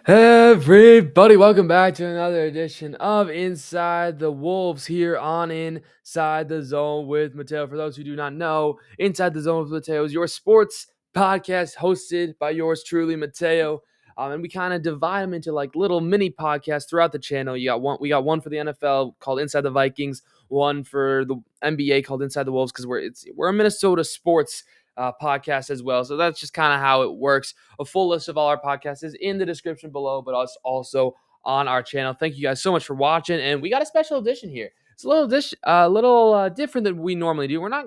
Everybody, welcome back to another edition of Inside the Wolves here on Inside the Zone with Mateo. For those who do not know, Inside the Zone with Mateo is your sports podcast hosted by yours truly, Mateo. And we kind of divide them into like little mini podcasts throughout the channel. We got one for the NFL called Inside the Vikings, one for the NBA called Inside the Wolves because we're a Minnesota sports podcast as well. So that's just kind of how it works. A full list of all our podcasts is in the description below, but also on our channel. Thank you guys so much for watching, and we got a special edition here. It's a little different than we normally do. We're not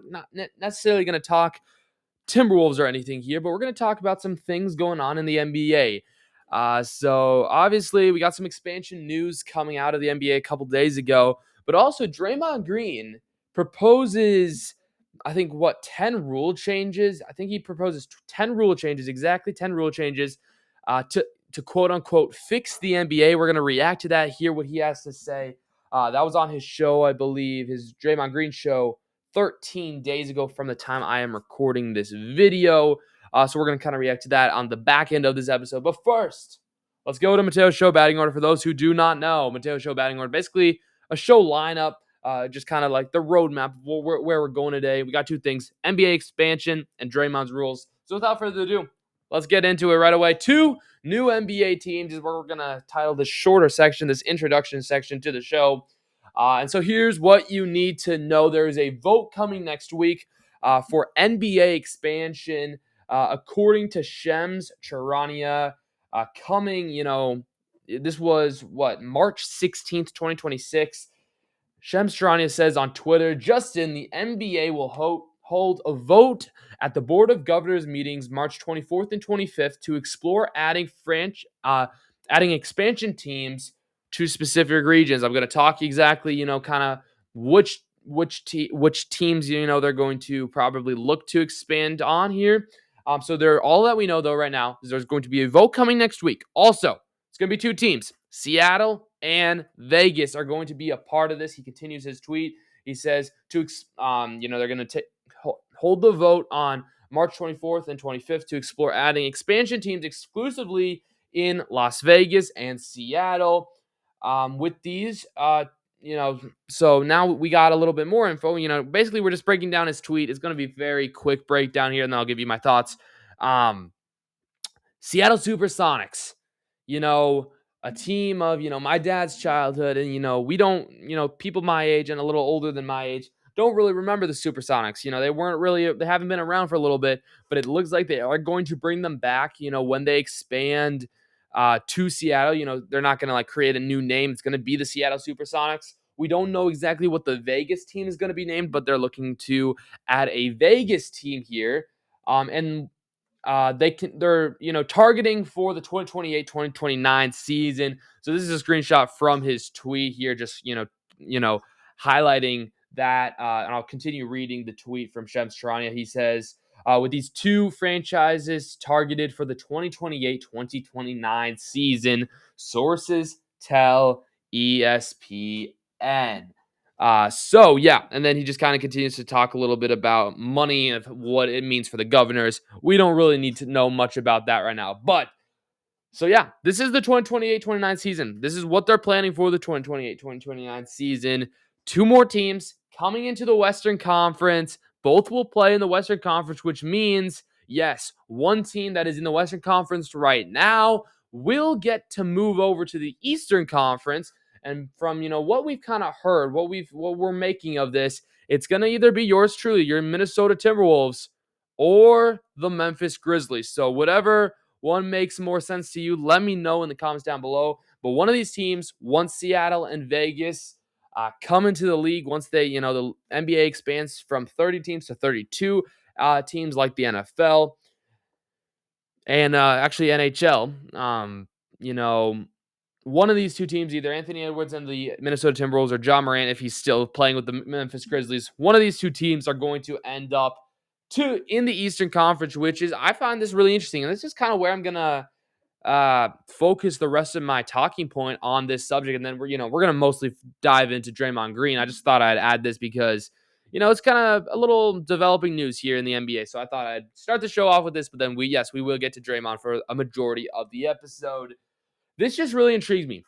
necessarily going to talk Timberwolves or anything here, but we're going to talk about some things going on in the NBA. So obviously, we got some expansion news coming out of the NBA a couple days ago, but also Draymond Green proposes, I think, 10 rule changes. I think he proposes 10 rule changes, exactly 10 rule changes to quote unquote fix the NBA. We're going to react to that, hear what he has to say. That was on his show, I believe, his Draymond Green show 13 days ago from the time I am recording this video. So we're going to kind of react to that on the back end of this episode. But first, let's go to Mateo's show batting order. For those who do not know, Mateo's show batting order, basically a show lineup, just kind of like the roadmap of where we're going today. We got two things, NBA expansion and Draymond's rules. So without further ado, let's get into it right away. Two new NBA teams is where we're going to title this shorter section, this introduction section to the show. And so here's what you need to know. There is a vote coming next week for NBA expansion. According to Shams Charania, this was March 16th, 2026. Shams Charania says on Twitter, Justin, the NBA will hold a vote at the Board of Governors meetings March 24th and 25th to explore adding expansion teams to specific regions. I'm going to talk exactly, kind of which teams, they're going to probably look to expand on here. So all that we know, though, right now is there's going to be a vote coming next week. Also, it's going to be two teams. Seattle and Vegas are going to be a part of this. He continues his tweet. He says they're going to hold the vote on March 24th and 25th to explore adding expansion teams exclusively in Las Vegas and Seattle. With these, so now we got a little bit more info. Basically, we're just breaking down his tweet. It's going to be a very quick breakdown here, and then I'll give you my thoughts. Seattle Supersonics, a team of, my dad's childhood, and, we don't, people my age and a little older than my age don't really remember the Supersonics. They haven't been around for a little bit, but it looks like they are going to bring them back, when they expand to Seattle. They're not going to create a new name. It's going to be the Seattle Supersonics. We don't know exactly what the Vegas team is going to be named, but they're looking to add a Vegas team here. They're targeting for the 2028-2029 season. So this is a screenshot from his tweet here, just highlighting that. And I'll continue reading the tweet from Shams Charania. He says, with these two franchises targeted for the 2028-2029 season, sources tell ESPN. And then he just kind of continues to talk a little bit about money and what it means for the Governors. We don't really need to know much about that right now. But, this is the 2028-29 season. This is what they're planning for the 2028-2029 season. Two more teams coming into the Western Conference. Both will play in the Western Conference, which means, yes, one team that is in the Western Conference right now will get to move over to the Eastern Conference. And from, what we've kind of heard, what we're making of this, it's going to either be yours truly, your Minnesota Timberwolves, or the Memphis Grizzlies. So whatever one makes more sense to you, let me know in the comments down below. But one of these teams, once Seattle and Vegas come into the league, once they, the NBA expands from 30 teams to 32 teams like the NFL and actually NHL, one of these two teams, either Anthony Edwards and the Minnesota Timberwolves or John Morant, if he's still playing with the Memphis Grizzlies, one of these two teams are going to end up in the Eastern Conference, I find this really interesting. And this is kind of where I'm going to focus the rest of my talking point on this subject. And then we're going to mostly dive into Draymond Green. I just thought I'd add this because, it's kind of a little developing news here in the NBA. So I thought I'd start the show off with this, but then we will get to Draymond for a majority of the episode. This just really intrigues me.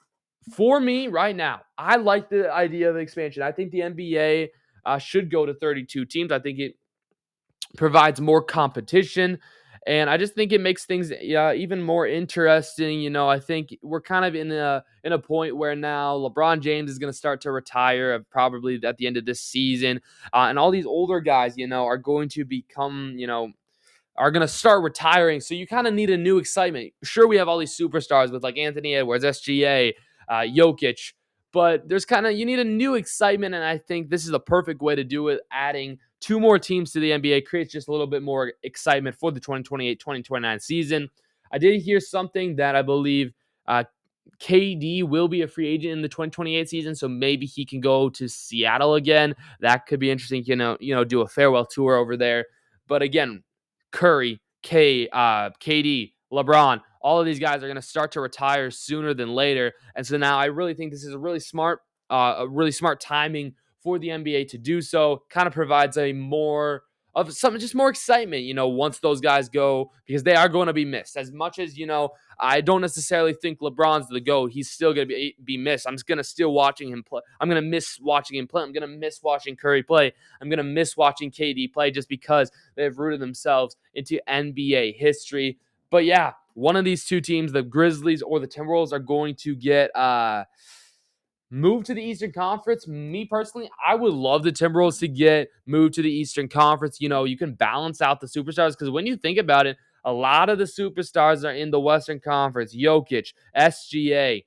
For me, right now, I like the idea of expansion. I think the NBA should go to 32 teams. I think it provides more competition. And I just think it makes things even more interesting. I think we're kind of in a point where now LeBron James is going to start to retire probably at the end of this season, and all these older guys, are going to become, are going to start retiring. So you kind of need a new excitement. Sure, we have all these superstars with like Anthony Edwards, SGA, Jokic, but you need a new excitement. And I think this is the perfect way to do it. Adding two more teams to the NBA creates just a little bit more excitement for the 2028-2029 season. I did hear something that I believe KD will be a free agent in the 2028 season, so maybe he can go to Seattle again. That could be interesting, do a farewell tour over there. But again, Curry, KD, LeBron, all of these guys are going to start to retire sooner than later. And so now I really think this is a really smart timing for the NBA to do so. Kind of provides a more of something, just more excitement, once those guys go, because they are going to be missed. As much as, I don't necessarily think LeBron's the GOAT. He's still going to be missed. I'm just going to still watching him play. I'm going to miss watching him play. I'm going to miss watching Curry play. I'm going to miss watching KD play just because they've rooted themselves into NBA history. But yeah, one of these two teams, the Grizzlies or the Timberwolves, are going to get moved to the Eastern Conference. Me personally, I would love the Timberwolves to get moved to the Eastern Conference. You can balance out the superstars, because when you think about it, a lot of the superstars are in the Western Conference. Jokic, SGA,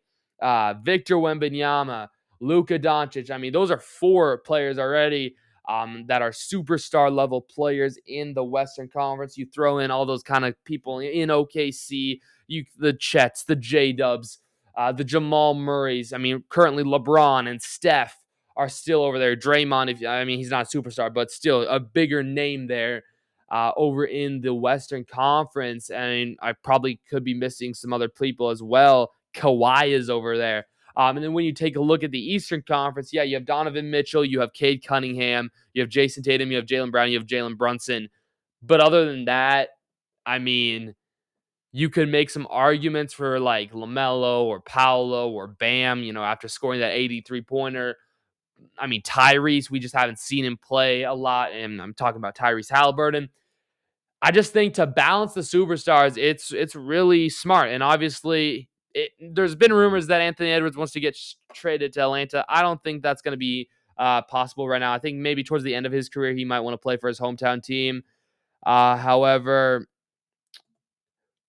Victor Wembanyama, Luka Doncic. I mean, those are four players already that are superstar level players in the Western Conference. You throw in all those kind of people in OKC, the Chets, the J-Dubs, the Jamal Murrays. I mean, currently LeBron and Steph are still over there. Draymond, he's not a superstar, but still a bigger name there over in the Western Conference. And I probably could be missing some other people as well. Kawhi is over there. And then when you take a look at the Eastern Conference, you have Donovan Mitchell, you have Cade Cunningham, you have Jason Tatum, you have Jaylen Brown, you have Jalen Brunson. But other than that, I mean, you could make some arguments for like LaMelo or Paolo or Bam, after scoring that 83-pointer. I mean, Tyrese, we just haven't seen him play a lot, and I'm talking about Tyrese Halliburton. I just think to balance the superstars, it's really smart. And obviously, there's been rumors that Anthony Edwards wants to get traded to Atlanta. I don't think that's going to be possible right now. I think maybe towards the end of his career, he might want to play for his hometown team. However,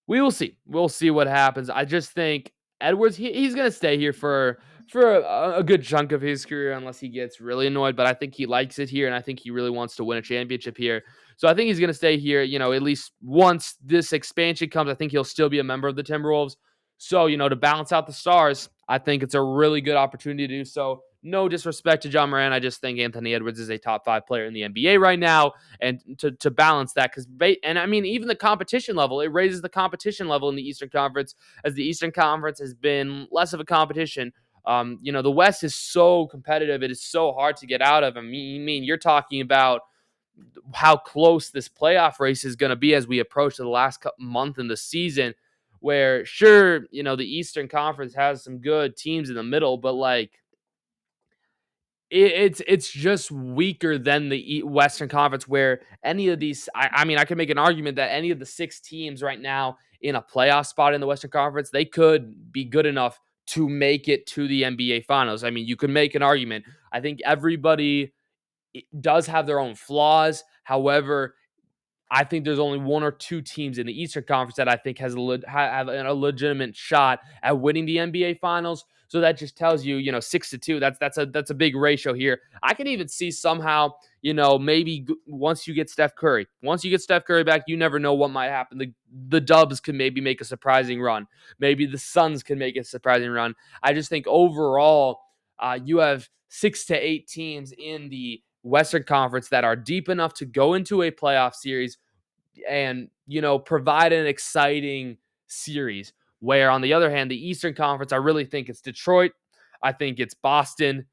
we will see. We'll see what happens. I just think Edwards, he's going to stay here for a good chunk of his career unless he gets really annoyed. But I think he likes it here, and I think he really wants to win a championship here. So I think he's going to stay here, at least once this expansion comes. I think he'll still be a member of the Timberwolves. So, to balance out the stars, I think it's a really good opportunity to do so. No disrespect to John Moran. I just think Anthony Edwards is a top 5 player in the NBA right now. And to balance that, even the competition level, it raises the competition level in the Eastern Conference, as the Eastern Conference has been less of a competition. The West is so competitive. It is so hard to get out of. You're talking about how close this playoff race is going to be as we approach the last month in the season, where sure, the Eastern Conference has some good teams in the middle, but like, it's just weaker than the Western Conference, where any of these, I could make an argument that any of the 6 teams right now in a playoff spot in the Western Conference, they could be good enough to make it to the NBA Finals. You could make an argument. I think everybody does have their own flaws. However, I think there's only 1 or 2 teams in the Eastern Conference that I think have a legitimate shot at winning the NBA Finals. So that just tells you, 6-2. That's a big ratio here. I can even see somehow, maybe once you get Steph Curry back, you never know what might happen. The Dubs could maybe make a surprising run. Maybe the Suns can make a surprising run. I just think overall, you have 6 to 8 teams in the Western Conference that are deep enough to go into a playoff series and, provide an exciting series. Where on the other hand, the Eastern Conference, I really think it's Detroit. I think it's Boston,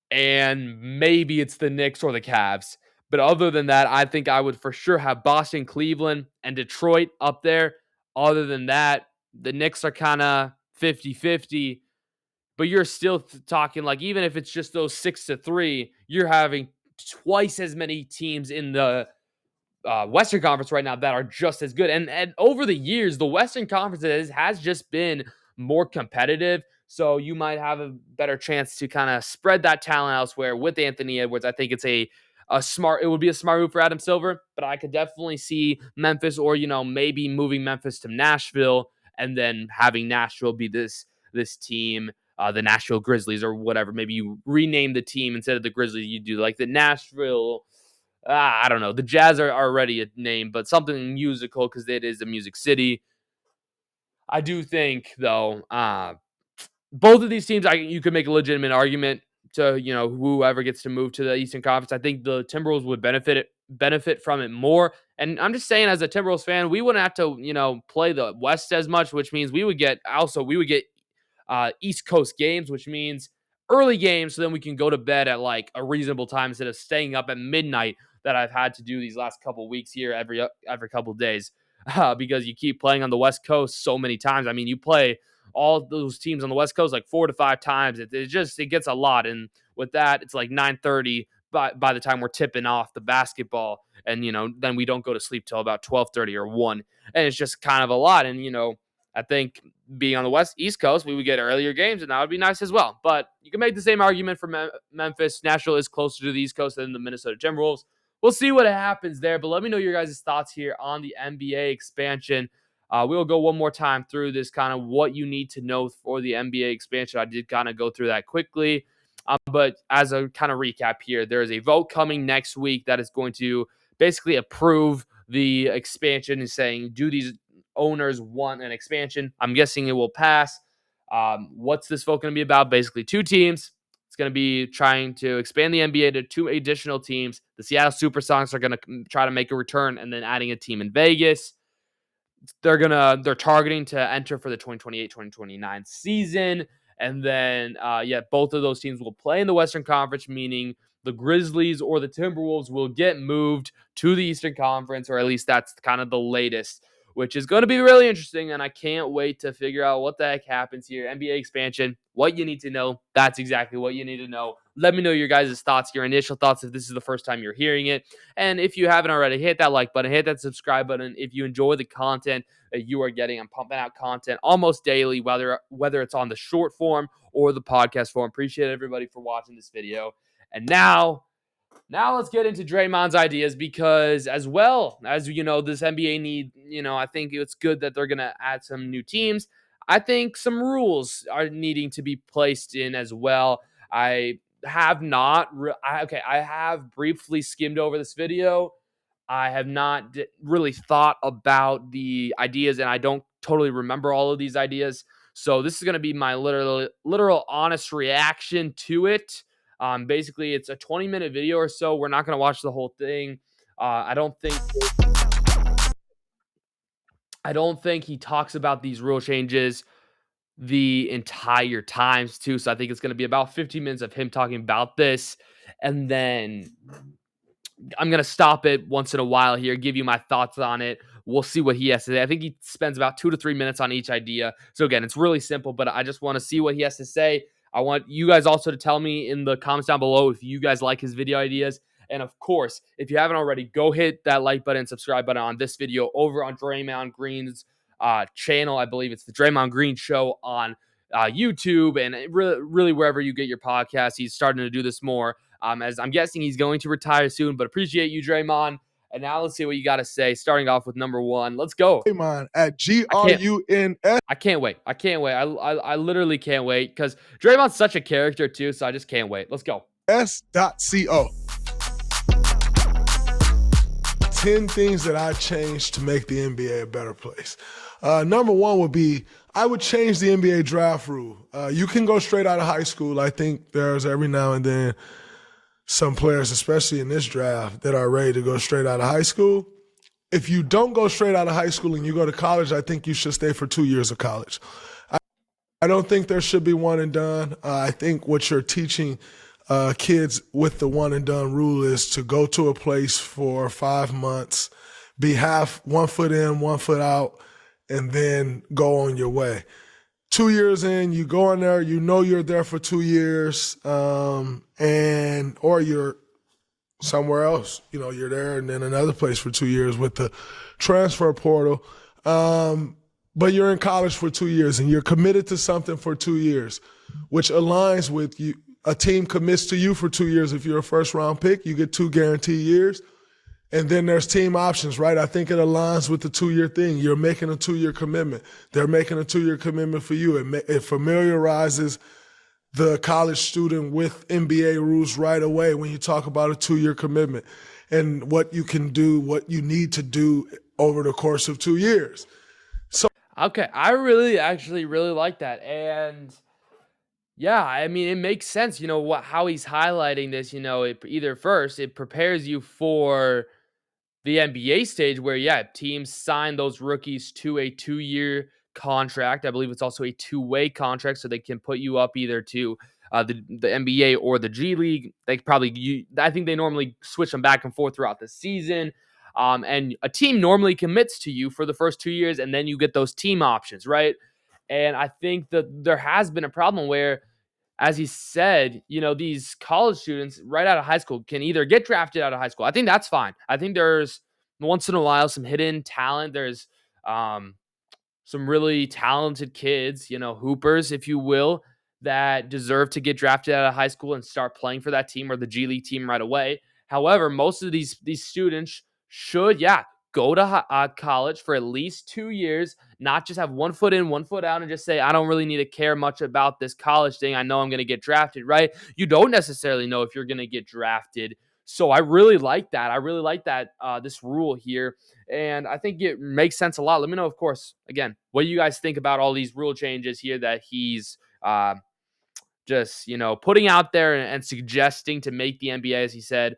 and maybe it's the Knicks or the Cavs. But other than that, I think I would for sure have Boston, Cleveland, and Detroit up there. Other than that, the Knicks are kind of 50-50. But you're still talking like, even if it's just those 6-3, you're having twice as many teams in the Western Conference right now that are just as good. And over the years, the Western Conference has just been more competitive. So you might have a better chance to kind of spread that talent elsewhere with Anthony Edwards. I think it's it would be a smart move for Adam Silver, but I could definitely see Memphis, or, maybe moving Memphis to Nashville and then having Nashville be this team, the Nashville Grizzlies or whatever. Maybe you rename the team instead of the Grizzlies. You do like the Nashville, I don't know. The Jazz are already a name, but something musical because it is a music city. I do think, though, both of these teams, you could make a legitimate argument to, whoever gets to move to the Eastern Conference. I think the Timberwolves would benefit from it more. And I'm just saying, as a Timberwolves fan, we wouldn't have to, play the West as much, which means we would get East Coast games, which means early games, so then we can go to bed at like a reasonable time instead of staying up at midnight that I've had to do these last couple of weeks here every couple of days, because you keep playing on the West Coast so many times. I mean, you play all those teams on the West Coast like 4 to 5 times. It gets a lot, and with that, it's like 9:30 by the time we're tipping off the basketball, and then we don't go to sleep till about 12:30 or 1, and it's just kind of a lot. And I think being on the East Coast, we would get earlier games, and that would be nice as well. But you can make the same argument for Memphis. Nashville is closer to the East Coast than the Minnesota Timberwolves. We'll see what happens there, but let me know your guys' thoughts here on the NBA expansion. We'll go one more time through this, kind of what you need to know for the NBA expansion. I did kind of go through that quickly, but as a kind of recap here, there is a vote coming next week that is going to basically approve the expansion and saying, do these owners want an expansion? I'm guessing it will pass. What's this vote going to be about? Basically, 2 teams. It's going to be trying to expand the NBA to 2 additional teams. The Seattle Supersonics are going to try to make a return, and then adding a team in Vegas. They're targeting to enter for the 2028-2029 season. And then, both of those teams will play in the Western Conference, meaning the Grizzlies or the Timberwolves will get moved to the Eastern Conference, or at least that's kind of the latest, which is going to be really interesting, and I can't wait to figure out what the heck happens here. NBA expansion, what you need to know, that's exactly what you need to know. Let me know your guys' thoughts, your initial thoughts, if this is the first time you're hearing it. And if you haven't already, hit that like button, hit that subscribe button. If you enjoy the content that you are getting, I'm pumping out content almost daily, whether it's on the short form or the podcast form. Appreciate everybody for watching this video. And now let's get into Draymond's ideas, because as well as, this NBA need, I think it's good that they're going to add some new teams. I think some rules are needing to be placed in as well. I have briefly skimmed over this video. I have not really thought about the ideas, and I don't totally remember all of these ideas. So this is going to be my literal honest reaction to it. Basically, it's a 20-minute video or so. We're not going to watch the whole thing. I don't think he talks about these rule changes the entire times too. So I think it's going to be about 15 minutes of him talking about this, and then I'm going to stop it once in a while here, give you my thoughts on it. We'll see what he has to say. I think he spends about 2 to 3 minutes on each idea. So again, it's really simple, but I just want to see what he has to say. I want you guys also to tell me in the comments down below if you guys like his video ideas. And of course, if you haven't already, go hit that like button and subscribe button on this video over on Draymond Green's channel. I believe it's the Draymond Green Show on YouTube, and really wherever you get your podcast. He's starting to do this more, as I'm guessing he's going to retire soon, but appreciate you, Draymond. And now let's see what you got to say, starting off with number 1. Let's go. Draymond at GRUNS. I can't wait. I literally can't wait, because Draymond's such a character too, so I just can't wait. Let's go. S.co. 10 things that I changed to make the NBA a better place. Number 1 would be, I would change the NBA draft rule. You can go straight out of high school. I think there's every now and then some players, especially in this draft, that are ready to go straight out of high school. If you don't go straight out of high school and you go to college, I think you should stay for 2 years of college. I don't think there should be one and done. I think what you're teaching kids with the one and done rule is to go to a place for 5 months, be 1 foot in, 1 foot out, and then go on your way. 2 years in, you go in there, you know you're there for 2 years, and or you're somewhere else. You're there and then another place for 2 years with the transfer portal. But you're in college for 2 years and you're committed to something for 2 years, which aligns with you. A team commits to you for 2 years. If you're a first round pick, you get 2 guaranteed years. And then there's team options, right? I think it aligns with the 2-year thing. You're making a 2-year commitment. They're making a 2-year commitment for you. It familiarizes the college student with NBA rules right away when you talk about a 2-year commitment and what you can do, what you need to do over the course of 2 years. Okay, I really actually really like that. And yeah, I mean, it makes sense, how he's highlighting this, it prepares you for the NBA stage where, yeah, teams sign those rookies to a 2-year contract. I believe it's also a two-way contract, so they can put you up either to the NBA or the G League. I think they normally switch them back and forth throughout the season. And a team normally commits to you for the first 2 years, and then you get those team options, right? And I think that there has been a problem where, as he said, these college students right out of high school can either get drafted out of high school. I think that's fine. I think there's once in a while some hidden talent. There's some really talented kids, hoopers, if you will, that deserve to get drafted out of high school and start playing for that team or the G League team right away. However, most of these students should, yeah, go to college for at least 2 years, not just have 1 foot in, 1 foot out, and just say, I don't really need to care much about this college thing. I know I'm going to get drafted, right? You don't necessarily know if you're going to get drafted. So I really like that. I really like that, this rule here. And I think it makes sense a lot. Let me know, of course, again, what you guys think about all these rule changes here that he's just, putting out there and suggesting to make the NBA, as he said,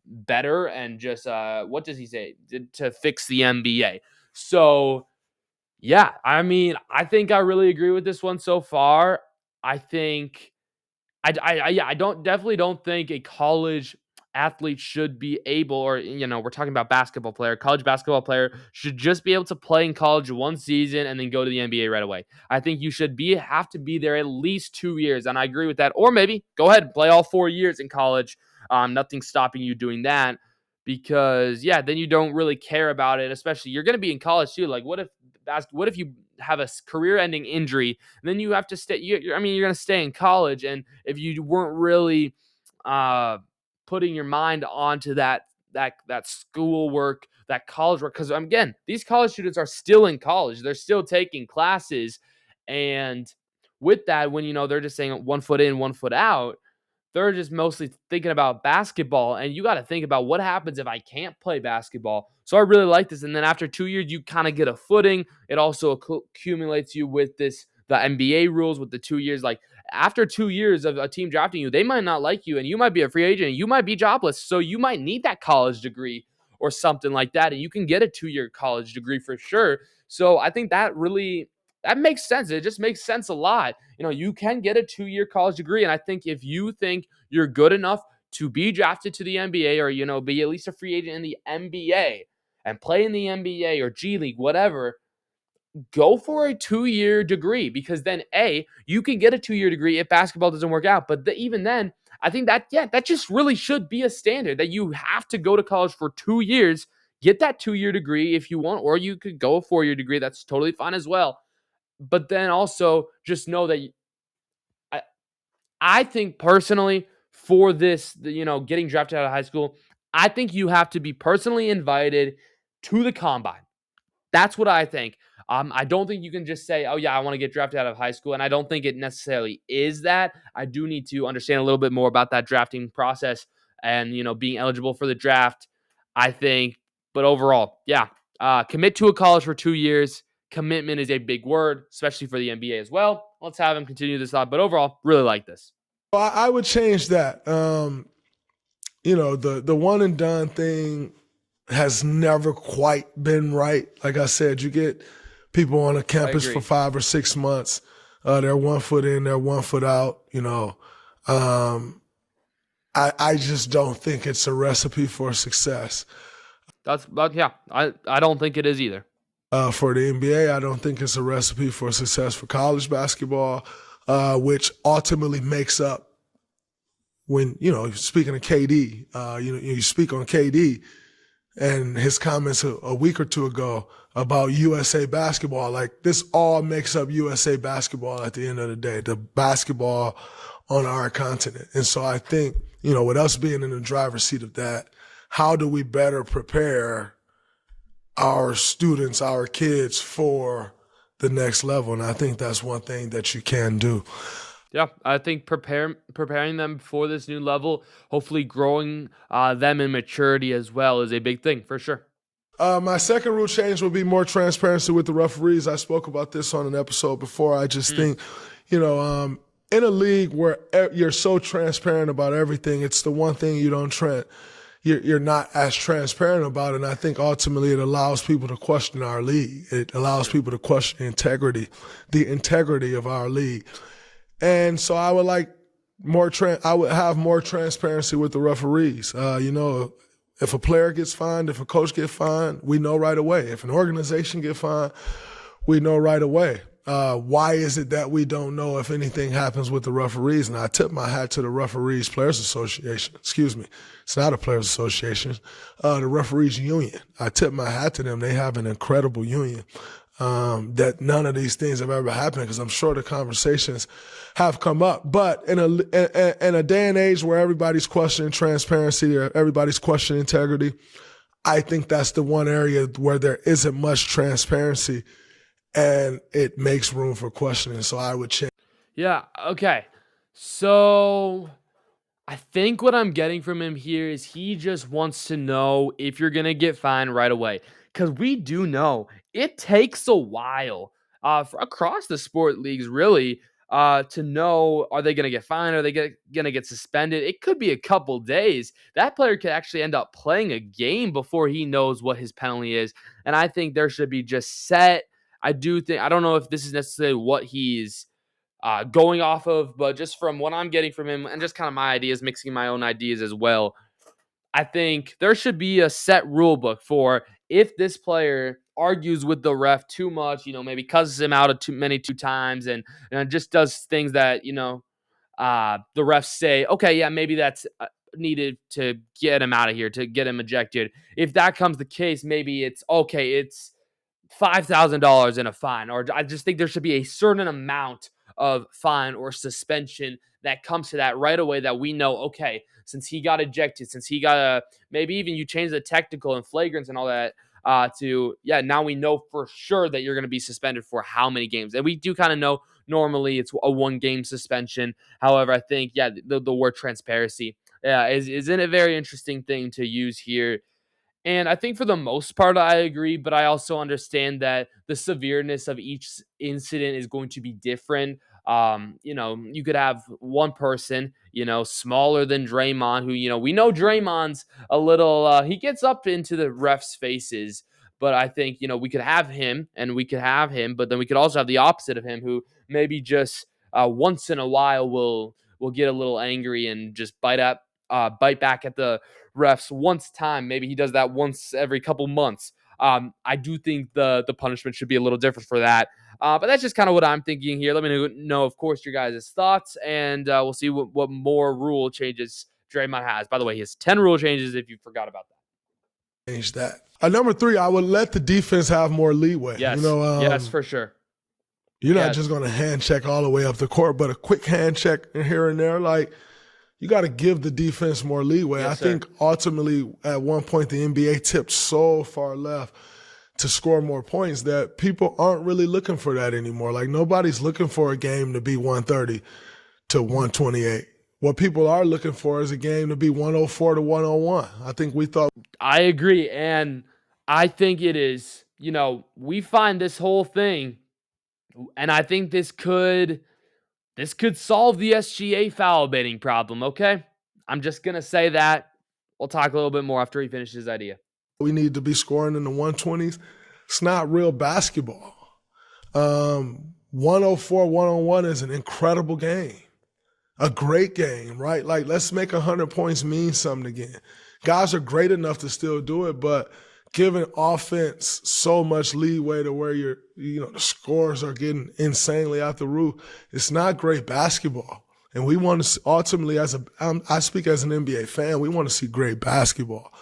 better, and just what does he say to fix the NBA. So yeah, I mean, I think I really agree with this one so far. I think I definitely don't think a college athlete should be able, or we're talking about college basketball player should just be able to play in college one season and then go to the NBA right away. I think you should have to be there at least 2 years, and I agree with that. Or maybe go ahead and play all 4 years in college. Nothing's stopping you doing that, because yeah, then you don't really care about it. Especially you're going to be in college too. Like, what if you have a career-ending injury, and then you have to stay? You're going to stay in college, and if you weren't really putting your mind onto that school work, that college work, because again, these college students are still in college, they're still taking classes, and with that, when they're just saying 1 foot in, 1 foot out, they're just mostly thinking about basketball, and you got to think about what happens if I can't play basketball. So I really like this. And then after 2 years, you kind of get a footing. It also accumulates you with the NBA rules with the 2 years. Like, after 2 years of a team drafting you, they might not like you, and you might be a free agent, and you might be jobless. So you might need that college degree or something like that, and you can get a 2-year college degree for sure. So I think that makes sense. It just makes sense a lot. You can get a 2-year college degree. And I think if you think you're good enough to be drafted to the NBA, or, be at least a free agent in the NBA and play in the NBA or G League, whatever, go for a 2-year degree, because then you can get a 2-year degree if basketball doesn't work out. But even then, I think that just really should be a standard, that you have to go to college for 2 years, get that 2-year degree if you want, or you could go a 4-year degree. That's totally fine as well. But then also just know that I think personally, for this, getting drafted out of high school, I think you have to be personally invited to the combine. That's what I think. I don't think you can just say, oh, yeah, I want to get drafted out of high school. And I don't think it necessarily is that. I do need to understand a little bit more about that drafting process and, being eligible for the draft, I think. But overall, yeah, commit to a college for 2 years. Commitment is a big word, especially for the NBA as well. Let's have him continue this thought. But overall, really like this. I would change that. The one and done thing has never quite been right. Like I said, you get people on a campus for 5 or 6 months. They're 1 foot in, they're 1 foot out. I just don't think it's a recipe for success. Yeah, I don't think it is either. for the NBA. I don't think it's a recipe for success for college basketball, which ultimately makes up when, speaking of KD, you speak on KD and his comments a week or two ago about USA basketball. Like, this all makes up USA basketball at the end of the day, the basketball on our continent. And so I think, with us being in the driver's seat of that, how do we better prepare our students, our kids for the next level? And I think that's one thing that you can do. Yeah, I think preparing them for this new level, hopefully growing them in maturity as well, is a big thing for sure. My second rule change will be more transparency with the referees. I spoke about this on an episode before. I just think, in a league where you're so transparent about everything, it's the one thing you're not as transparent about. And I think ultimately it allows people to question our league. It allows people to question the integrity of our league. And so I would like I would have more transparency with the referees. If a player gets fined, if a coach gets fined, we know right away. If an organization gets fined, we know right away. Why is it that we don't know if anything happens with the referees? And I tip my hat to the Referees Players Association. Excuse me. It's not a Players Association. The Referees Union. I tip my hat to them. They have an incredible union. That none of these things have ever happened, because I'm sure the conversations have come up. But in a day and age where everybody's questioning transparency or everybody's questioning integrity, I think that's the one area where there isn't much transparency and it makes room for questioning. So I would change. Yeah, okay. So I think what I'm getting from him here is he just wants to know if you're going to get fined right away. Because we do know it takes a while across the sport leagues, really, to know, are they going to get fined? Are they going to get suspended? It could be a couple days. That player could actually end up playing a game before he knows what his penalty is. And I think there should be just set. I don't know if this is necessarily what he's going off of, but just from what I'm getting from him and just kind of my ideas, mixing my own ideas as well, I think there should be a set rule book for if this player argues with the ref too much, maybe cusses him out too times and just does things that, the refs say, okay, yeah, maybe that's needed to get him out of here, to get him ejected. If that comes the case, maybe it's okay, it's $5,000 in a fine, or I just think there should be a certain amount of fine or suspension that comes to that right away, that we know, okay, since he got ejected, since he got maybe even you change the technical and flagrants and all that now we know for sure that you're going to be suspended for how many games. And we do kind of know normally it's a 1-game suspension. However, I think, the word transparency is a very interesting thing to use here. And I think for the most part, I agree, but I also understand that the severeness of each incident is going to be different. You could have one person, smaller than Draymond, who, we know Draymond's a little, he gets up into the refs' faces, but I think, we could have him, but then we could also have the opposite of him, who maybe just once in a while will get a little angry and just bite back at the refs once time. Maybe he does that once every couple months. I do think the punishment should be a little different for that. But that's just kind of what I'm thinking here. Let me know, of course, your guys' thoughts, and we'll see what more rule changes Draymond has. By the way, he has 10 rule changes if you forgot about that. Change that. Number 3, I would let the defense have more leeway. Yes, yes, for sure. You're not just going to hand check all the way up the court, but a quick hand check here and there, like, you got to give the defense more leeway. Yes, I think ultimately at one point the NBA tipped so far left to score more points that people aren't really looking for that anymore. Like, nobody's looking for a game to be 130 to 128. What people are looking for is a game to be 104 to 101. I think we thought. I agree. And I think it is, we find this whole thing, and I think this could solve the SGA foul baiting problem, okay? I'm just going to say that. We'll talk a little bit more after he finishes his idea. We need to be scoring in the 120s. It's not real basketball. 104 1-on-1 is an incredible game. A great game, right? Like, let's make 100 points mean something again. Guys are great enough to still do it, but giving offense so much leeway to where the scores are getting insanely out the roof. It's not great basketball. And we want to ultimately, I speak as an NBA fan, we want to see great basketball.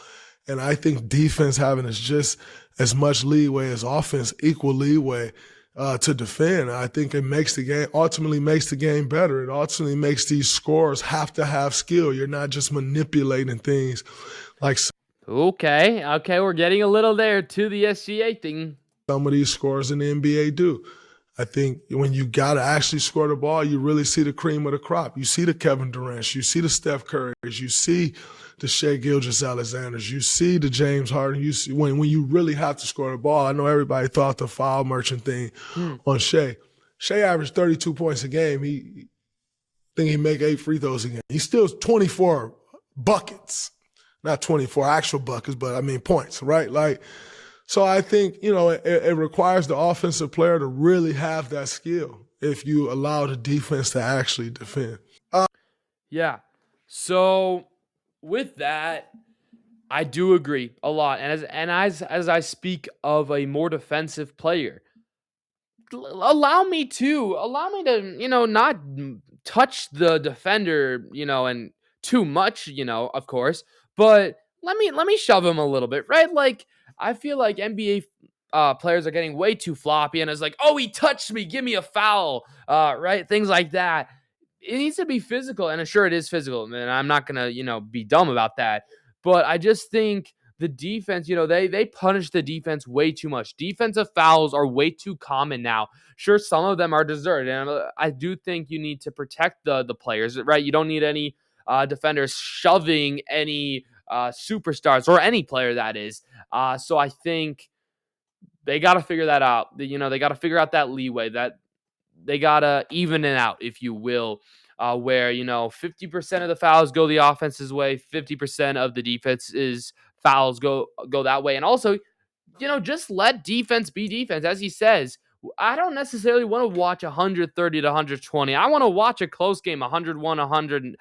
And I think defense having is just as much leeway as offense, equal leeway to defend. I think it ultimately makes the game better. It ultimately makes these scorers have to have skill. You're not just manipulating things like. Okay, we're getting a little there to the SGA thing. Some of these scorers in the NBA do. I think when you got to actually score the ball, you really see the cream of the crop. You see the Kevin Durant's, you see the Steph Curry's, you see the Shai Gilgeous-Alexander's, you see the James Harden. You see when you really have to score the ball. I know everybody thought the foul merchant thing on Shai. Shai averaged 32 points a game. I think he make 8 free throws a game. He steals 24 buckets. Not 24 actual buckets, but I mean points, right? So I think, it requires the offensive player to really have that skill if you allow the defense to actually defend. Yeah. So with that, I do agree a lot. And as I speak of a more defensive player, allow me to, not touch the defender, and too much, of course, but let me shove him a little bit, right? Like, I feel like NBA players are getting way too floppy, and it's like, oh, he touched me, give me a foul, right? Things like that. It needs to be physical, and sure, it is physical, and I'm not gonna, be dumb about that. But I just think the defense, they punish the defense way too much. Defensive fouls are way too common now. Sure, some of them are deserved, and I do think you need to protect the players, right? You don't need any defenders shoving any superstars or any player that is. So I think they got to figure that out. They got to figure out that leeway, that they got to even it out, if you will, where, 50% of the fouls go the offense's way, 50% of the defense's fouls go that way. And also, just let defense be defense. As he says, I don't necessarily want to watch 130 to 120. I want to watch a close game, 101, 100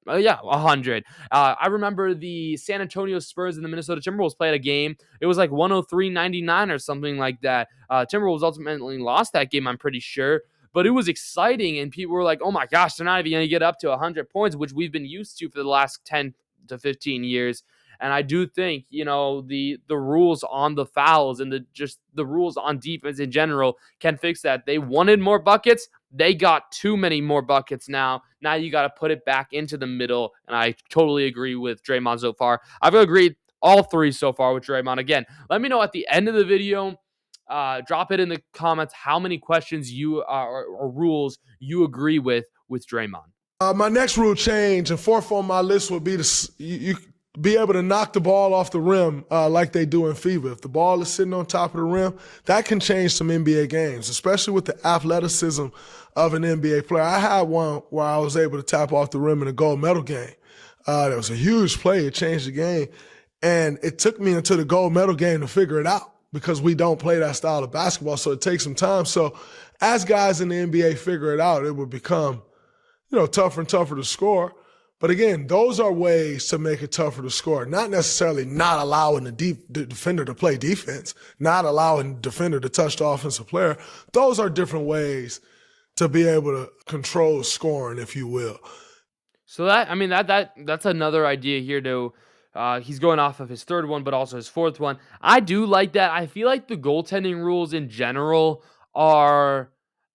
100. I remember the San Antonio Spurs and the Minnesota Timberwolves played a game. It was like 103-99 or something like that. Timberwolves ultimately lost that game, I'm pretty sure. But it was exciting, and people were like, oh my gosh, they're not even going to get up to 100 points, which we've been used to for the last 10 to 15 years. And I do think, the rules on the fouls and the rules on defense in general can fix that. They wanted more buckets. They got too many more buckets now. Now you got to put it back into the middle. And I totally agree with Draymond so far. I've agreed all 3 so far with Draymond. Again, let me know at the end of the video. Drop it in the comments how many questions or rules you agree with Draymond. My next rule change, and 4th on my list, would be you be able to knock the ball off the rim like they do in FIBA. If the ball is sitting on top of the rim, that can change some NBA games, especially with the athleticism of an NBA player. I had one where I was able to tap off the rim in a gold medal game. That was a huge play. It changed the game. And it took me into the gold medal game to figure it out because we don't play that style of basketball, so it takes some time. So as guys in the NBA figure it out, it will become, tougher and tougher to score. But again, those are ways to make it tougher to score, not necessarily not allowing the defender to play defense, not allowing the defender to touch the offensive player. Those are different ways to be able to control scoring, if you will. So that's another idea here too. He's going off of his 3rd one, but also his 4th one. I do like that. I feel like the goaltending rules in general are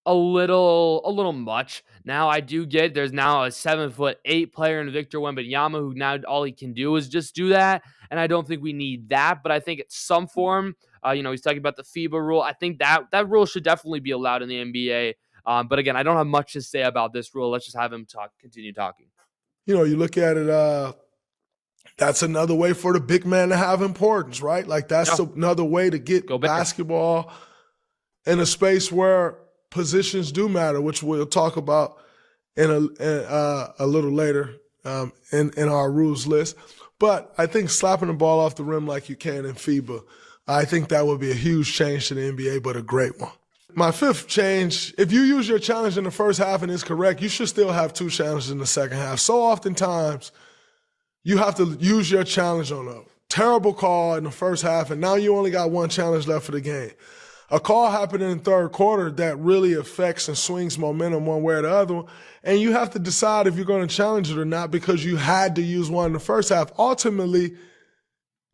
a little much. Now I do get there's now a 7'8" player in Victor Wembanyama who now all he can do is just do that, and I don't think we need that. But I think it's some form. He's talking about the FIBA rule. I think that rule should definitely be allowed in the NBA. But again, I don't have much to say about this rule. Let's just have him continue talking. You look at it. That's another way for the big man to have importance, right? Like that's another way to get basketball in a space where positions do matter, which we'll talk about in a little later in our rules list. But I think slapping the ball off the rim like you can in FIBA, I think that would be a huge change to the NBA, but a great one. My 5th change, if you use your challenge in the first half and it's correct, you should still have 2 challenges in the second half. So oftentimes, you have to use your challenge on terrible call in the first half, and now you only got one challenge left for the game. A call happened in the third quarter that really affects and swings momentum one way or the other, and you have to decide if you're going to challenge it or not because you had to use one in the first half. Ultimately,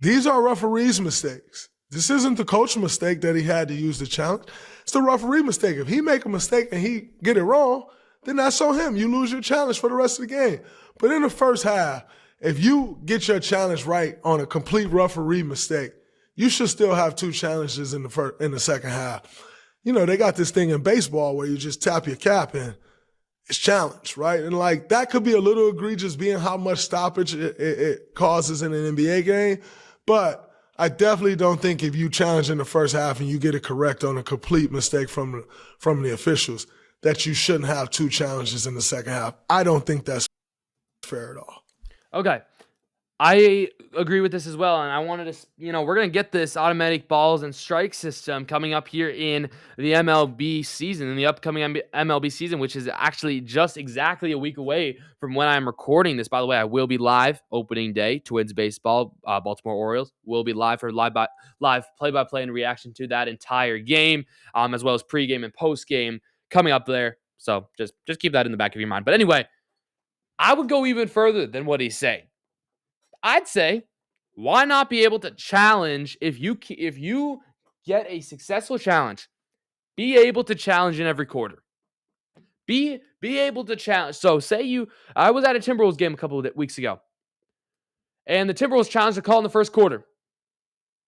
these are referees' mistakes. This isn't the coach's mistake that he had to use the challenge. It's the referee mistake. If he make a mistake and he get it wrong, then that's on him. You lose your challenge for the rest of the game. But in the first half, if you get your challenge right on a complete referee mistake, you should still have two challenges in the second half. You know, they got this thing in baseball where you just tap your cap and it's challenged, right? And like that could be a little egregious being how much stoppage it causes in an NBA game. But I definitely don't think if you challenge in the first half and you get it correct on a complete mistake from the officials that you shouldn't have two challenges in the second half. I don't think that's fair at all. Okay. I agree with this as well, and I wanted to, we're going to get this automatic balls and strike system coming up here in the MLB season, in the upcoming MLB season, which is actually just exactly a week away from when I'm recording this. By the way, I will be live opening day, Twins baseball, Baltimore Orioles. Will be live for live play-by-play and reaction to that entire game, as well as pregame and postgame coming up there. So just keep that in the back of your mind. But anyway, I would go even further than what he's saying. I'd say, why not be able to challenge if you get a successful challenge? Be able to challenge in every quarter. Be able to challenge. So I was at a Timberwolves game a couple of weeks ago, and the Timberwolves challenged a call in the first quarter.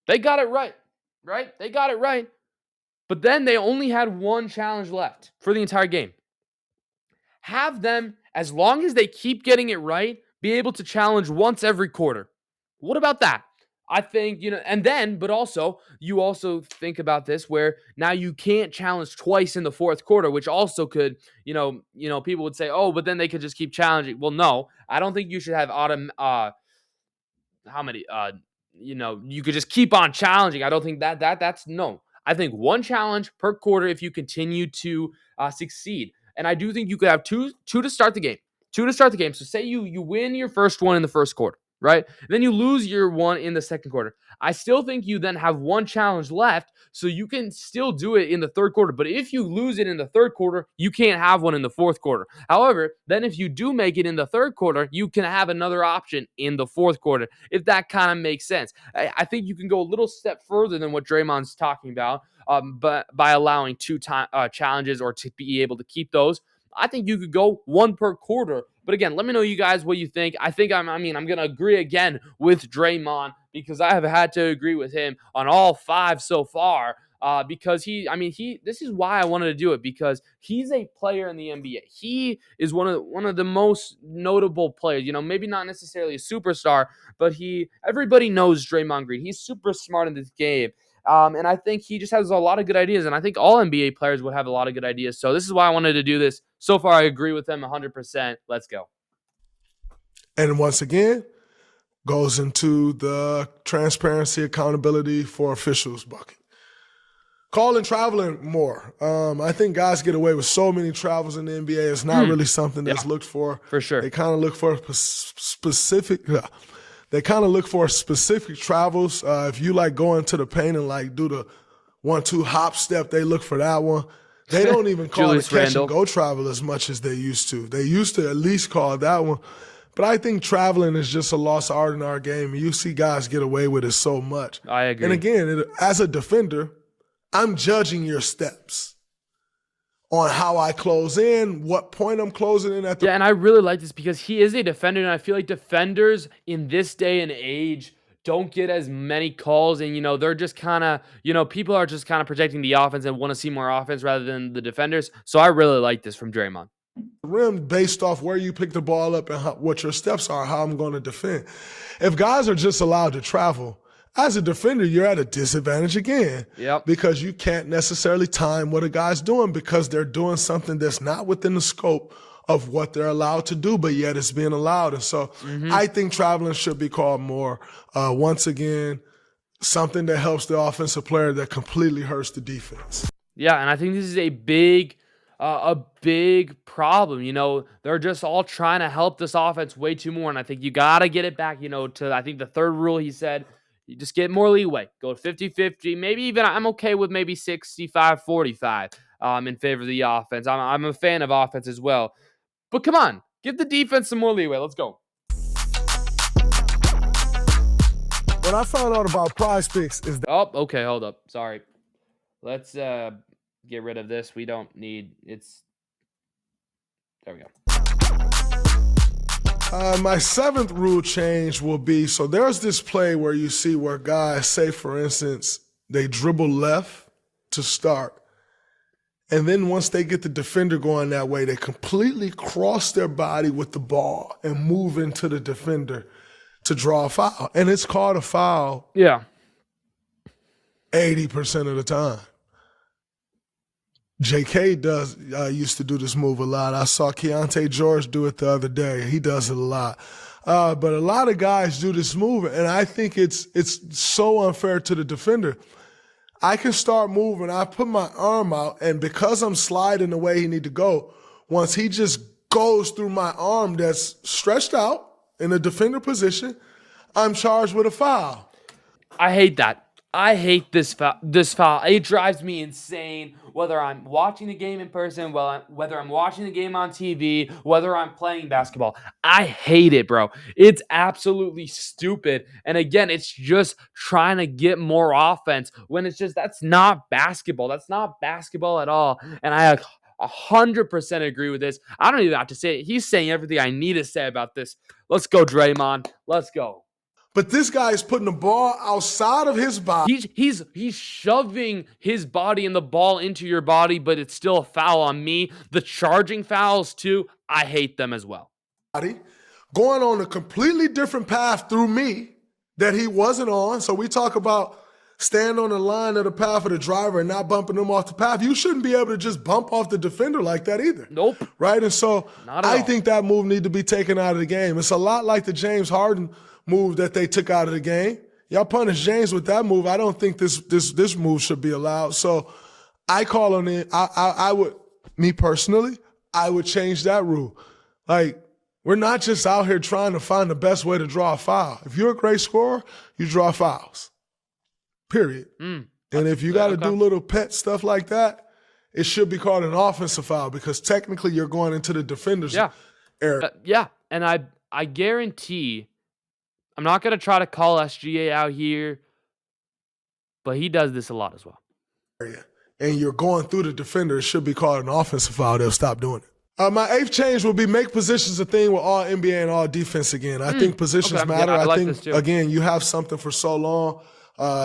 They got it right? They got it right. But then they only had one challenge left for the entire game. Have them, as long as they keep getting it right, be able to challenge once every quarter. What about that? I think, but also, you also think about this where now you can't challenge twice in the fourth quarter, which also could, people would say, oh, but then they could just keep challenging. Well, no, I don't think you should have you could just keep on challenging. I don't think that's no. I think one challenge per quarter if you continue to succeed. And I do think you could have two to start the game. So say you win your first one in the first quarter, right? Then you lose your one in the second quarter. I still think you then have one challenge left, so you can still do it in the third quarter. But if you lose it in the third quarter, you can't have one in the fourth quarter. However, then if you do make it in the third quarter, you can have another option in the fourth quarter, if that kind of makes sense. I think you can go a little step further than what Draymond's talking about, but by allowing two challenges or to be able to keep those. I think you could go one per quarter. But again, let me know you guys what you think. I think I'm going to agree again with Draymond because I have had to agree with him on all five so far. Because this is why I wanted to do it, because he's a player in the NBA. He is one of the most notable players, maybe not necessarily a superstar, but everybody knows Draymond Green. He's super smart in this game. And I think he just has a lot of good ideas, and I think all NBA players would have a lot of good ideas. So this is why I wanted to do this. So far, I agree with him 100%. Let's go. And once again, goes into the transparency, accountability for officials bucket. Calling traveling more. I think guys get away with so many travels in the NBA. It's not really something that's looked for. For sure. They kind of look for specific travels. If you like going to the paint and like do the 1-2 hop step, they look for that one. They don't even call it catch and go travel as much as they used to. They used to at least call that one. But I think traveling is just a lost art in our game. You see guys get away with it so much. I agree. And again, as a defender, I'm judging your steps on how I close in, what point I'm closing in at the. Yeah, and I really like this because he is a defender, and I feel like defenders in this day and age don't get as many calls, and they're just kind of, people are just kind of protecting the offense and want to see more offense rather than the defenders. So I really like this from Draymond. Rim based off where you pick the ball up and what your steps are, how I'm going to defend. If guys are just allowed to travel, as a defender, you're at a disadvantage again. Yep. Because you can't necessarily time what a guy's doing because they're doing something that's not within the scope of what they're allowed to do, but yet it's being allowed. And so I think traveling should be called more. Once again, something that helps the offensive player that completely hurts the defense. Yeah, and I think this is a big a big problem. They're just all trying to help this offense way too more. And I think you got to get it back, to, I think the third rule he said, you just get more leeway. Go 50-50. Maybe even I'm okay with maybe 65-45 in favor of the offense. I'm a fan of offense as well. But come on, give the defense some more leeway. Let's go. What I found out about Prize Picks is that... Oh, okay, hold up. Sorry. Let's get rid of this. We don't need it's. There we go. My seventh rule change will be, so there's this play where you see where guys, say for instance, they dribble left to start. And then once they get the defender going that way, they completely cross their body with the ball and move into the defender to draw a foul. And it's called a foul. Yeah. 80% of the time. JK used to do this move a lot. I saw Keontae George do it the other day. He does it a lot. But a lot of guys do this move, and I think it's so unfair to the defender. I can start moving. I put my arm out, and because I'm sliding the way he need to go, once he just goes through my arm that's stretched out in a defender position, I'm charged with a foul. I hate that. I hate this foul. It drives me insane. Whether I'm watching the game in person, whether I'm watching the game on TV, whether I'm playing basketball, I hate it, bro. It's absolutely stupid. And again, it's just trying to get more offense when it's just that's not basketball. That's not basketball at all. And I 100% agree with this. I don't even have to say it. He's saying everything I need to say about this. Let's go, Draymond. Let's go. But this guy is putting the ball outside of his body. He's shoving his body and the ball into your body, but it's still a foul on me. The charging fouls too, I hate them as well. Going on a completely different path through me that he wasn't on. So we talk about stand on the line of the path of the driver and not bumping them off the path. You shouldn't be able to just bump off the defender like that either. Nope. Right? And so I think that move needs to be taken out of the game. It's a lot like the James Harden move that they took out of the game. Y'all punished James with that move. I don't think this move should be allowed. So I call on it. I would, me personally, I would change that rule. Like, we're not just out here trying to find the best way to draw a foul. If you're a great scorer, you draw fouls. Period. And if you got to do little pet stuff like that, it should be called an offensive foul because technically you're going into the defender's area. Yeah, and I guarantee I'm not going to try to call SGA out here, but he does this a lot as well. And you're going through the defender, it should be called an offensive foul. They'll stop doing it. My eighth change will be make positions a thing with all NBA and all defense again. I think positions matter. Yeah, I think, again, you have something for so long.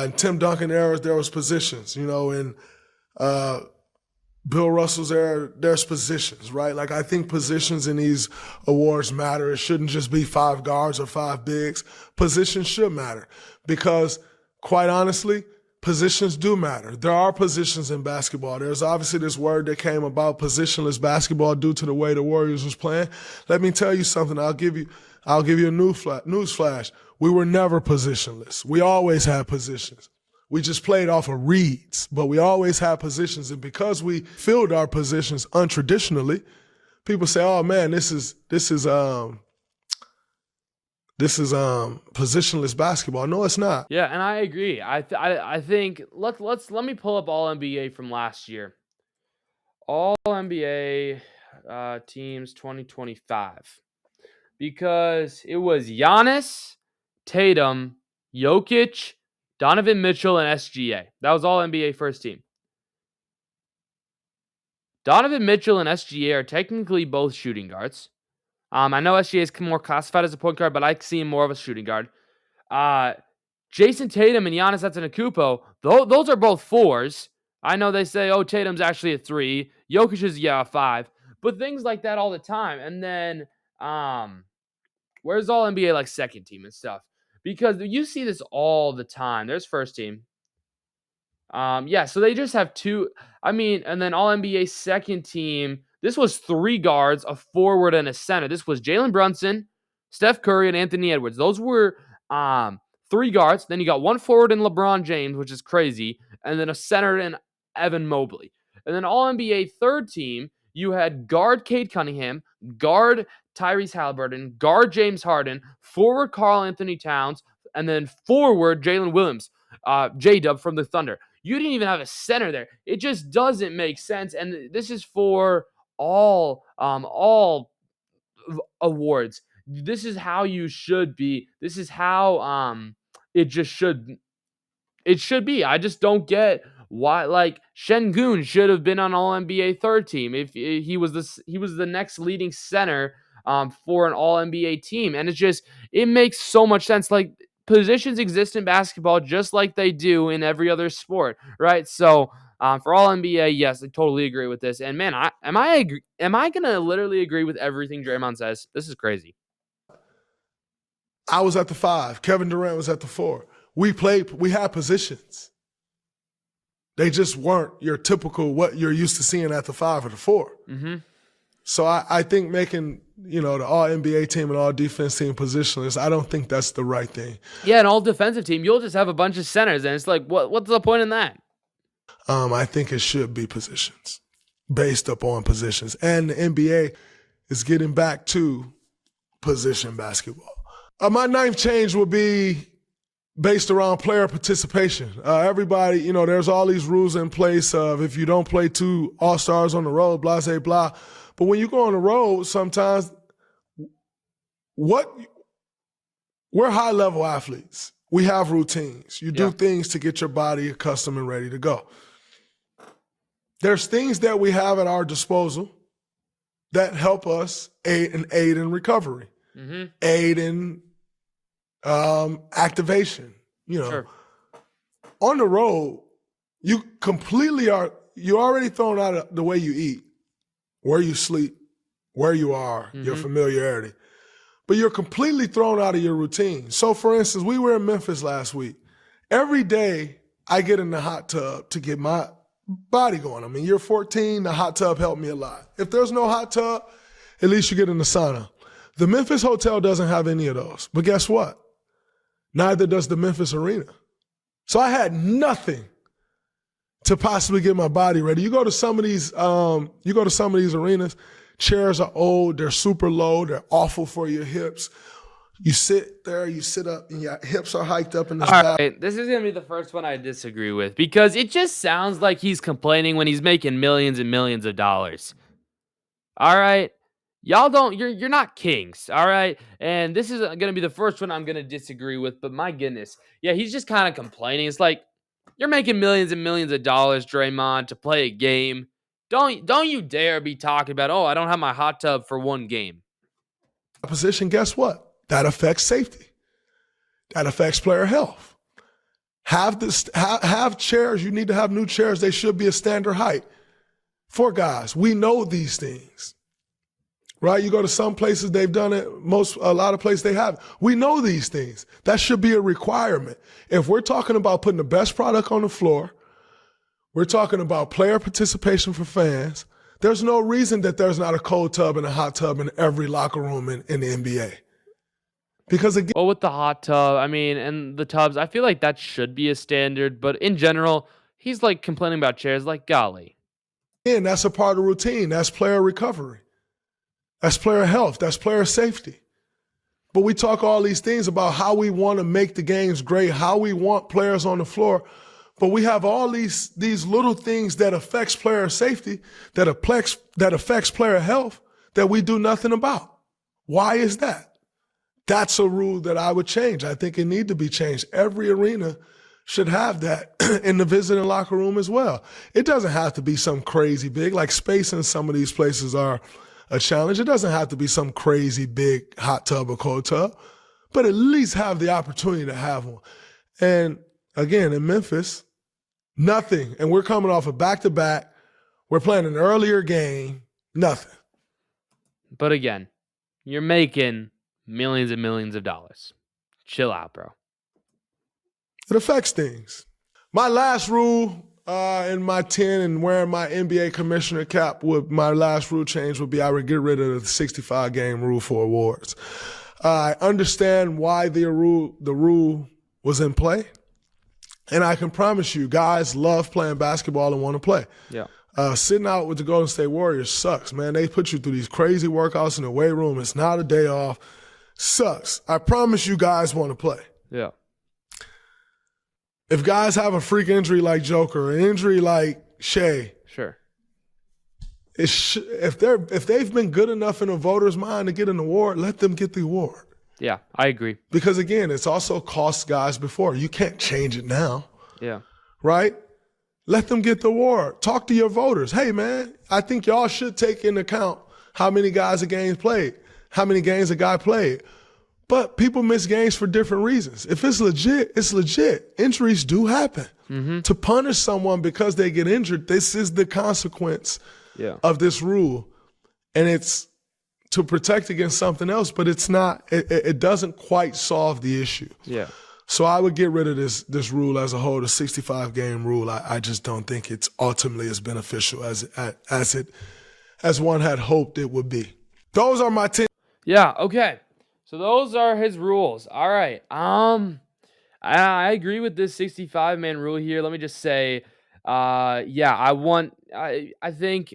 In Tim Duncan era, there was positions. In Bill Russell's era, there's positions, right? Like, I think positions in these awards matter. It shouldn't just be 5 guards or 5 bigs. Positions should matter because, quite honestly, positions do matter. There are positions in basketball. There's obviously this word that came about, positionless basketball, due to the way the Warriors was playing. Let me tell you something. I'll give you a news flash. We were never positionless. We always had positions. We just played off of reads, but we always had positions. And because we filled our positions untraditionally, people say, "Oh man, this is positionless basketball." No, it's not. Yeah, and I agree. I think let me pull up all NBA from last year. All NBA teams 2025. Because it was Giannis, Tatum, Jokic, Donovan Mitchell, and SGA. That was all NBA first team. Donovan Mitchell and SGA are technically both shooting guards. I know SGA is more classified as a point guard, but I see him more of a shooting guard. Jason Tatum and Giannis Antetokounmpo, those are both 4s. I know they say, oh, Tatum's actually a 3. Jokic is, a 5. But things like that all the time. And then, where's all NBA like second team and stuff? Because you see this all the time. There's first team. So they just have 2. And then all NBA second team. This was 3 guards, a forward, and a center. This was Jalen Brunson, Steph Curry, and Anthony Edwards. Those were 3 guards. Then you got 1 forward in LeBron James, which is crazy, and then a center in Evan Mobley. And then all NBA third team, you had guard Cade Cunningham, guard Tyrese Halliburton, guard James Harden, forward Karl Anthony Towns, and then forward Jalen Williams, J-Dub from the Thunder. You didn't even have a center there. It just doesn't make sense. And this is for all awards. This is how you should be. This is how it just should be. I just don't get why, like, Şengün should have been on All NBA third team if he was the next leading center for an All NBA team. And it makes so much sense. Like, positions exist in basketball just like they do in every other sport, right? So for All NBA, yes, I totally agree with this. And man, am I gonna literally agree with everything Draymond says? This is crazy. I was at the 5. Kevin Durant was at the 4. We had positions. They just weren't your typical what you're used to seeing at the 5 or the 4. Mm-hmm. So I think making, the All-NBA team and All-Defense team positionless, I don't think that's the right thing. Yeah, an All-Defensive team, you'll just have a bunch of centers, and it's like, what's the point in that? I think it should be positions, based upon positions. And the NBA is getting back to position basketball. My 9th change would be based around player participation. Everybody, there's all these rules in place of if you don't play 2 All-Stars on the road, blah, blah, blah. But when you go on the road, sometimes we're high-level athletes. We have routines. You do things to get your body accustomed and ready to go. There's things that we have at our disposal that help us aid in recovery, aid in activation. Sure. On the road, you already thrown out the way you eat, where you sleep, where you are, your familiarity. But you're completely thrown out of your routine. So, for instance, we were in Memphis last week. Every day I get in the hot tub to get my body going. I mean, you're 14, the hot tub helped me a lot. If there's no hot tub, at least you get in the sauna. The Memphis hotel doesn't have any of those. But guess what? Neither does the Memphis Arena. So I had nothing to possibly get my body ready. You go to some of these arenas, chairs are old, they're super low, they're awful for your hips. You sit there, you sit up, and your hips are hiked up in this back. Right, this is going to be the first one I disagree with because it just sounds like he's complaining when he's making millions and millions of dollars. All right? You're not kings, all right? And this is going to be the first one I'm going to disagree with, but my goodness. Yeah, he's just kind of complaining. It's like, you're making millions and millions of dollars, Draymond, to play a game. Don't you dare be talking about, I don't have my hot tub for one game. Position, guess what? That affects safety. That affects player health. Have chairs. You need to have new chairs. They should be a standard height for guys. We know these things, right? You go to some places, they've done it. A lot of places they have. We know these things. That should be a requirement. If we're talking about putting the best product on the floor, we're talking about player participation for fans, there's no reason that there's not a cold tub and a hot tub in every locker room in the NBA. Because again, with the hot tub, I mean, and the tubs, I feel like that should be a standard. But in general, he's like complaining about chairs, like, golly. And that's a part of routine. That's player recovery. That's player health. That's player safety. But we talk all these things about how we want to make the games great, how we want players on the floor. But we have all these little things that affects player safety, that affects player health, that we do nothing about. Why is that? That's a rule that I would change. I think it needs to be changed. Every arena should have that in the visiting locker room as well. It doesn't have to be some crazy big, like space in some of these places are a challenge. It doesn't have to be some crazy big hot tub or cold tub, but at least have the opportunity to have one. And again, in Memphis, nothing. And we're coming off a back-to-back. We're playing an earlier game, nothing. But again, you're making millions and millions of dollars. Chill out, bro. It affects things. My last rule in my 10 and wearing my NBA commissioner cap, my last rule change would be I would get rid of the 65-game rule for awards. I understand why the rule was in play, and I can promise you, guys love playing basketball and want to play. Yeah. Sitting out with the Golden State Warriors sucks, man. They put you through these crazy workouts in the weight room. It's not a day off. Sucks. I promise you guys want to play. Yeah. If guys have a freak injury like Joker, an injury like Shea, Sure. if they've been good enough in a voter's mind to get an award, let them get the award. Yeah, I agree. Because again, it's also cost guys before. You can't change it now. Yeah. Right? Let them get the award. Talk to your voters. Hey, man, I think y'all should take into account how many guys a game played, how many games a guy played. But people miss games for different reasons. If it's legit, it's legit. Injuries do happen. Mm-hmm. To punish someone because they get injured, this is the consequence of this rule. And it's to protect against something else, but it's not. It doesn't quite solve the issue. Yeah. So I would get rid of this rule as a whole, the 65-game rule. I just don't think it's ultimately as beneficial as one had hoped it would be. Those are my 10. Yeah, okay. So those are his rules. All right. I agree with this 65-man rule here. Let me just say, I think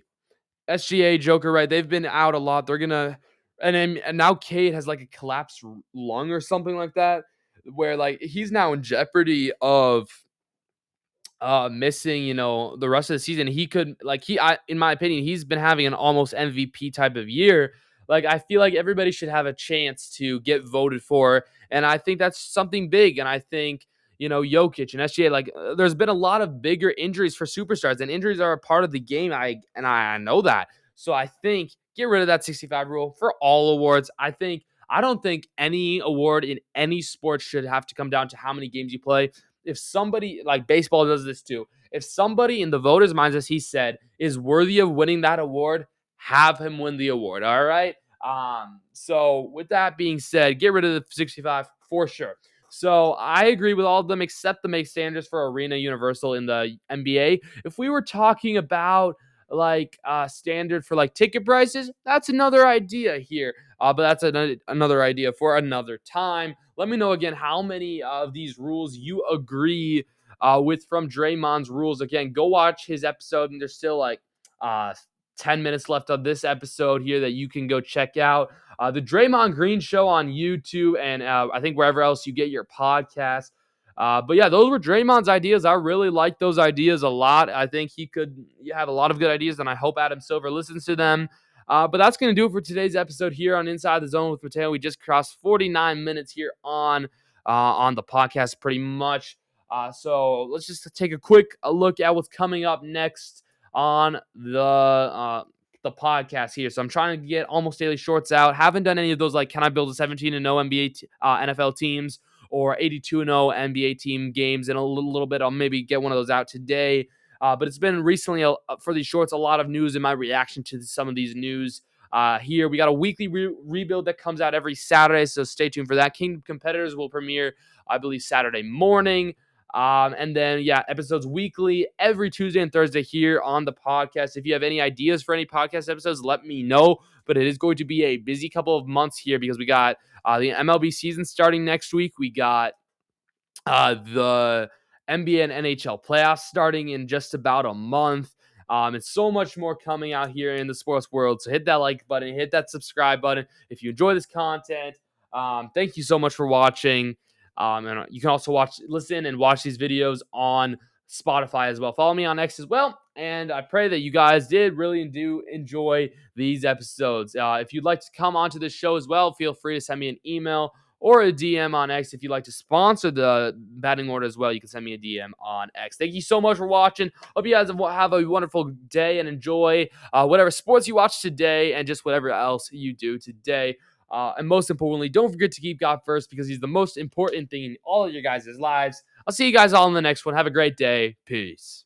SGA, Joker, right? They've been out a lot. They're gonna, and now Cade has like a collapsed lung or something like that, where like he's now in jeopardy of missing, the rest of the season. He could in my opinion, he's been having an almost MVP type of year. Like I feel like everybody should have a chance to get voted for, and I think that's something big. And I think Jokic and SGA, there's been a lot of bigger injuries for superstars, and injuries are a part of the game. I know that. So I think get rid of that 65 rule for all awards. I don't think any award in any sport should have to come down to how many games you play. If somebody, like baseball does this too, if somebody in the voters' minds, as he said, is worthy of winning that award, have him win the award. All right. So with that being said, get rid of the 65 for sure. So I agree with all of them except the make standards for Arena Universal in the NBA. If we were talking about standard for ticket prices, that's another idea here. But that's another idea for another time. Let me know again how many of these rules you agree with from Draymond's rules. Again, go watch his episode, and there's still 10 minutes left of this episode here that you can go check out. The Draymond Green Show on YouTube, and I think wherever else you get your podcast. But yeah, those were Draymond's ideas. I really like those ideas a lot. I think he could have a lot of good ideas, and I hope Adam Silver listens to them. But that's going to do it for today's episode here on Inside the Zone with Mateo. We just crossed 49 minutes here on the podcast pretty much. So let's just take a quick look at what's coming up next on the podcast here. So I'm trying to get almost daily shorts out. Haven't done any of those can I build a 17-0 NBA NFL teams or 82-0 NBA team games in a little bit. I'll maybe get one of those out today. But it's been recently for these shorts a lot of news and my reaction to some of these news here. We got a weekly rebuild that comes out every Saturday, so stay tuned for that. Kingdom Competitors will premiere, I believe, Saturday morning. And then, episodes weekly every Tuesday and Thursday here on the podcast. If you have any ideas for any podcast episodes, let me know. But it is going to be a busy couple of months here because we got the MLB season starting next week. We got the NBA and NHL playoffs starting in just about a month. And so much more coming out here in the sports world. So hit that like button, hit that subscribe button if you enjoy this content. Thank you so much for watching. And you can also listen and watch these videos on Spotify as well. Follow me on X as well. And I pray that you guys did really and do enjoy these episodes. If you'd like to come onto this show as well, feel free to send me an email or a DM on X. If you'd like to sponsor the batting order as well, you can send me a DM on X. Thank you so much for watching. Hope you guys have a wonderful day and enjoy whatever sports you watch today and just whatever else you do today. And most importantly, don't forget to keep God first because he's the most important thing in all of your guys' lives. I'll see you guys all in the next one. Have a great day. Peace.